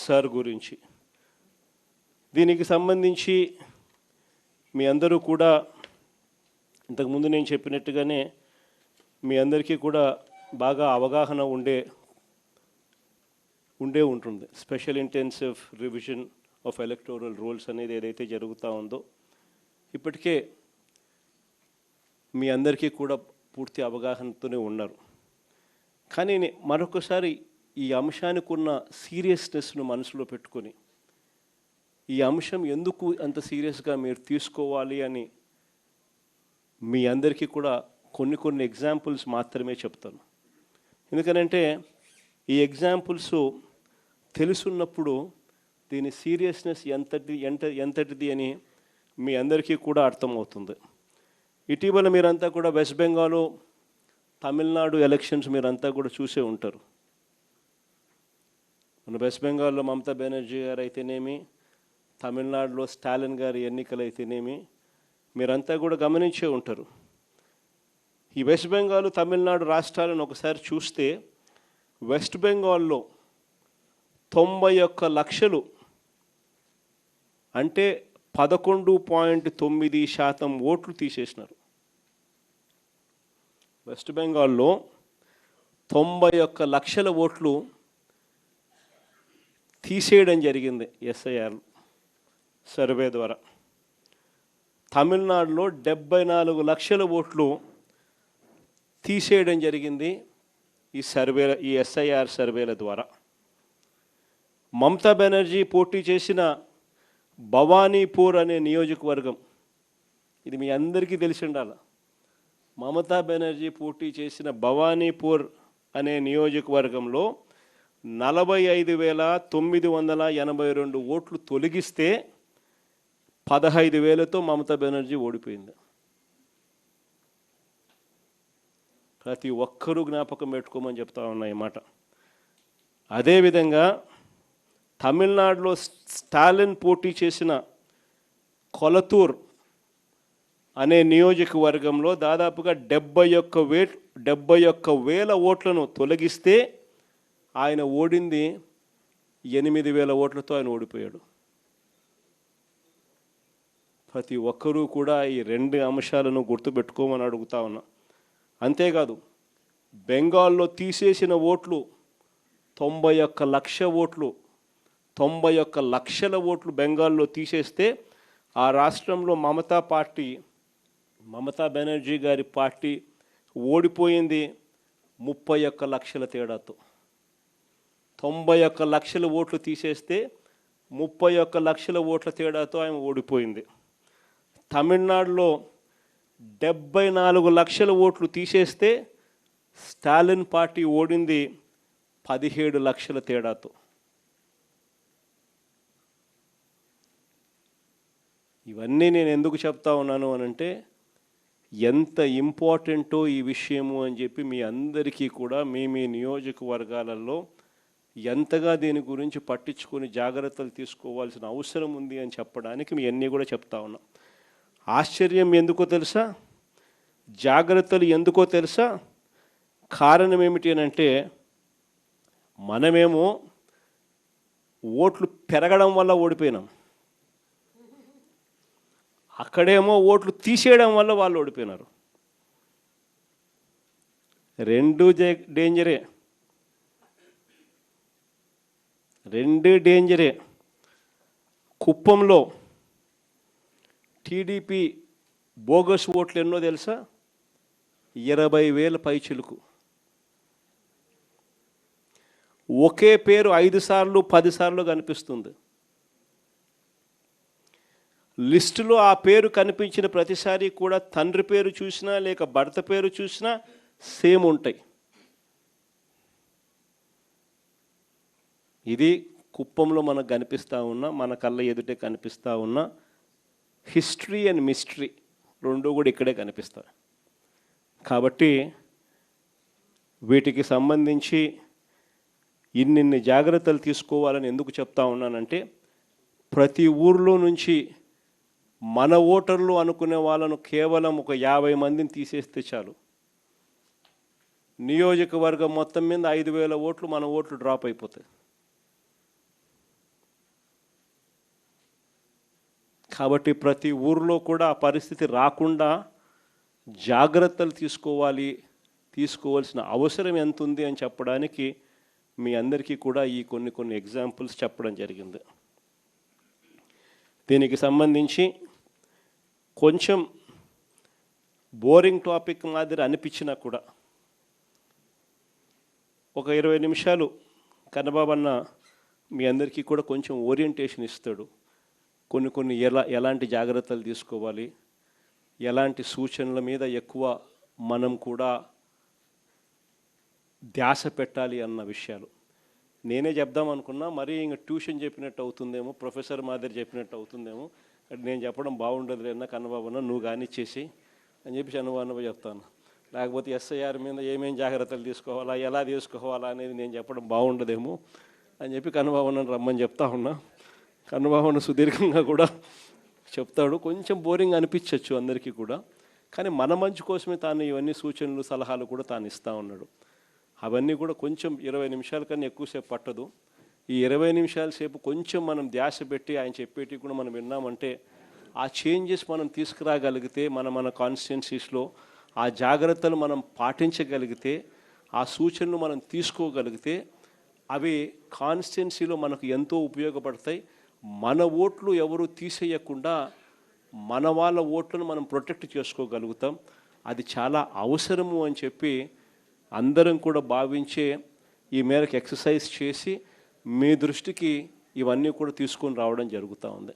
Sir గురించి. దీనికి సంబంధించి మీ అందరూ కూడా ఇంతకుముందు నేను చెప్పినట్టుగానే మీ అందరికీ కూడా బాగా అవగాహన ఉండే ఉంటుంది. Special intensive revision of electoral rules అనేది ఏదైతే జరుగుతూ ఉందో ఇప్పటికే మీ అందరికీ కూడా పూర్తి అవగాహనతోనే ఉన్నారు. కానీ మరొకసారి ఈ అంశానికి ఉన్న సీరియస్నెస్ను మనసులో పెట్టుకొని ఈ అంశం ఎందుకు అంత సీరియస్గా మీరు తీసుకోవాలి అని మీ అందరికీ కూడా కొన్ని ఎగ్జాంపుల్స్ మాత్రమే చెప్తాను. ఎందుకనంటే ఈ ఎగ్జాంపుల్స్ తెలుసున్నప్పుడు దీని సీరియస్నెస్ ఎంతటిది అని మీ అందరికీ కూడా అర్థమవుతుంది. ఇటీవల మీరంతా కూడా వెస్ట్ బెంగాల్, తమిళనాడు ఎలక్షన్స్ మీరంతా కూడా చూసే ఉంటారు. మన వెస్ట్ బెంగాల్లో మమతా బెనర్జీ గారు అయితేనేమి, తమిళనాడులో స్టాలిన్ గారి ఎన్నికలు అయితేనేమి మీరంతా కూడా గమనించే ఉంటారు. ఈ వెస్ట్ బెంగాల్, తమిళనాడు రాష్ట్రాలను ఒకసారి చూస్తే వెస్ట్ బెంగాల్లో 91 లక్షలు అంటే 11.9% ఓట్లు తీసేసినారు. వెస్ట్ బెంగాల్లో 91 లక్షల ఓట్లు తీసేయడం జరిగింది ఎస్ఐఆర్ సర్వే ద్వారా. తమిళనాడులో 74 లక్షల ఓట్లు తీసేయడం జరిగింది ఈ ఎస్ఐఆర్ సర్వేల ద్వారా. మమతా బెనర్జీ పోటీ చేసిన భవానీపూర్ అనే నియోజకవర్గం, ఇది మీ అందరికీ తెలిసి ఉండాలి. మమతా బెనర్జీ పోటీ చేసిన భవానీపూర్ అనే నియోజకవర్గంలో 45,982 ఓట్లు తొలగిస్తే 15,000తో మమతా బెనర్జీ ఓడిపోయింది. ప్రతి ఒక్కరూ జ్ఞాపకం పెట్టుకోమని చెప్తా ఉన్నా ఈ మాట. అదేవిధంగా తమిళనాడులో స్టాలిన్ పోటీ చేసిన కొలతూర్ అనే నియోజకవర్గంలో దాదాపుగా 71,000 ఓట్లను తొలగిస్తే ఆయన ఓడింది 8,000 ఓట్లతో ఆయన ఓడిపోయాడు. ప్రతి ఒక్కరూ కూడా ఈ 2 అంశాలను గుర్తుపెట్టుకోమని అడుగుతా ఉన్నా. అంతేకాదు బెంగాల్లో తీసేసిన ఓట్లు 91 లక్ష ఓట్లు, 91 లక్షల ఓట్లు బెంగాల్లో తీసేస్తే ఆ రాష్ట్రంలో మమతా బెనర్జీ గారి పార్టీ ఓడిపోయింది 31 లక్షల తేడాతో. 91 లక్షల ఓట్లు తీసేస్తే 31 లక్షల ఓట్ల తేడాతో ఆయన ఓడిపోయింది. తమిళనాడులో 74 లక్షల ఓట్లు తీసేస్తే స్టాలిన్ పార్టీ ఓడింది 17 లక్షల తేడాతో. ఇవన్నీ నేను ఎందుకు చెప్తా ఉన్నాను అనంటే ఎంత ఇంపార్టెంటో ఈ విషయము అని చెప్పి మీ అందరికీ కూడా మీ నియోజకవర్గాలలో ఎంతగా దీని గురించి పట్టించుకొని జాగ్రత్తలు తీసుకోవాల్సిన అవసరం ఉంది అని చెప్పడానికి మీ అన్నీ కూడా చెప్తా ఉన్నాం. ఆశ్చర్యం ఎందుకో తెలుసా, జాగ్రత్తలు ఎందుకో తెలుసా? కారణం ఏమిటి అనంటే మనమేమో ఓట్లు పెరగడం వల్ల ఓడిపోయినాం, అక్కడేమో ఓట్లు తీసేయడం వల్ల వాళ్ళు ఓడిపోయినారు. 2 డేంజరే. కుప్పంలో టీడీపీ బోగస్ ఓట్లు ఎన్నో తెలుసా? 20,000 పైచిలుకు. ఒకే పేరు 5 సార్లు 10 సార్లు కనిపిస్తుంది. లిస్టులో ఆ పేరు కనిపించిన ప్రతిసారి కూడా తండ్రి పేరు చూసినా లేక భర్త పేరు చూసినా సేమ్ ఉంటాయి. ఇది కుప్పంలో మనకు కనిపిస్తూ ఉన్న, మన కళ్ళ ఎదుటే కనిపిస్తూ ఉన్న హిస్టరీ అండ్ మిస్టరీ 2 కూడా ఇక్కడే కనిపిస్తాయి. కాబట్టి వీటికి సంబంధించి ఇన్నిన్ని జాగ్రత్తలు తీసుకోవాలని ఎందుకు చెప్తా ఉన్నానంటే ప్రతి ఊర్లో నుంచి మన ఓటర్లు అనుకునే వాళ్ళను కేవలం ఒక 50 మందిని తీసేస్తే చాలు, నియోజకవర్గం మొత్తం మీద 5,000 ఓట్లు మన ఓట్లు డ్రాప్ అయిపోతాయి. కాబట్టి ప్రతి ఊరిలో కూడా ఆ పరిస్థితి రాకుండా జాగ్రత్తలు తీసుకోవాల్సిన అవసరం ఎంత ఉంది అని చెప్పడానికి మీ అందరికీ కూడా ఈ కొన్ని ఎగ్జాంపుల్స్ చెప్పడం జరిగింది. దీనికి సంబంధించి కొంచెం బోరింగ్ టాపిక్ మాదిరి అనిపించినా కూడా ఒక 20 నిమిషాలు కన్నబాబు అన్న మీ అందరికీ కూడా కొంచెం ఓరియంటేషన్ ఇస్తాడు. కొన్ని ఎలాంటి జాగ్రత్తలు తీసుకోవాలి, ఎలాంటి సూచనల మీద ఎక్కువ మనం కూడా ధ్యాస పెట్టాలి అన్న విషయాలు నేనే చెప్దాం అనుకున్నా. మరీ ఇంక ట్యూషన్ చెప్పినట్టు అవుతుందేమో, ప్రొఫెసర్ మాదిరి చెప్పినట్టు అవుతుందేమో, నేను చెప్పడం బాగుండదు లేదన్నా కన్నబాబు అన్న నువ్వు కానిచ్చేసి అని చెప్పి అనుభవం చెప్తాను. లేకపోతే ఎస్ఐఆర్ మీద ఏమేం జాగ్రత్తలు తీసుకోవాలా, ఎలా తీసుకోవాలా అనేది నేను చెప్పడం బాగుండదేమో అని చెప్పి కన్నబాబుని రమ్మని చెప్తా ఉన్నా. కన్నబాబుని సుదీర్ఘంగా కూడా చెప్తాడు. కొంచెం బోరింగ్ అనిపించవచ్చు అందరికీ కూడా, కానీ మన మంచి కోసమే తాను ఇవన్నీ సూచనలు సలహాలు కూడా తాను ఇస్తూ ఉన్నాడు. అవన్నీ కూడా కొంచెం 20 నిమిషాల కన్నా ఎక్కువసేపు పట్టదు. ఈ 20 నిమిషాల సేపు కొంచెం మనం ధ్యాస పెట్టి ఆయన చెప్పేటివి కూడా మనం విన్నామంటే ఆ చేంజెస్ మనం తీసుకురాగలిగితే మన కాన్స్టిట్యున్సీస్లో ఆ జాగ్రత్తలు మనం పాటించగలిగితే, ఆ సూచనలు మనం తీసుకోగలిగితే అవి కాన్స్టిట్యున్సీలో మనకు ఎంతో ఉపయోగపడతాయి. మన ఓట్లు ఎవరు తీసేయకుండా మన వాళ్ళ ఓట్లను మనం ప్రొటెక్ట్ చేసుకోగలుగుతాం. అది చాలా అవసరము అని చెప్పి అందరం కూడా భావించే ఈ మేరకు ఎక్సర్సైజ్ చేసి మీ దృష్టికి ఇవన్నీ కూడా తీసుకొని రావడం జరుగుతూ ఉంది.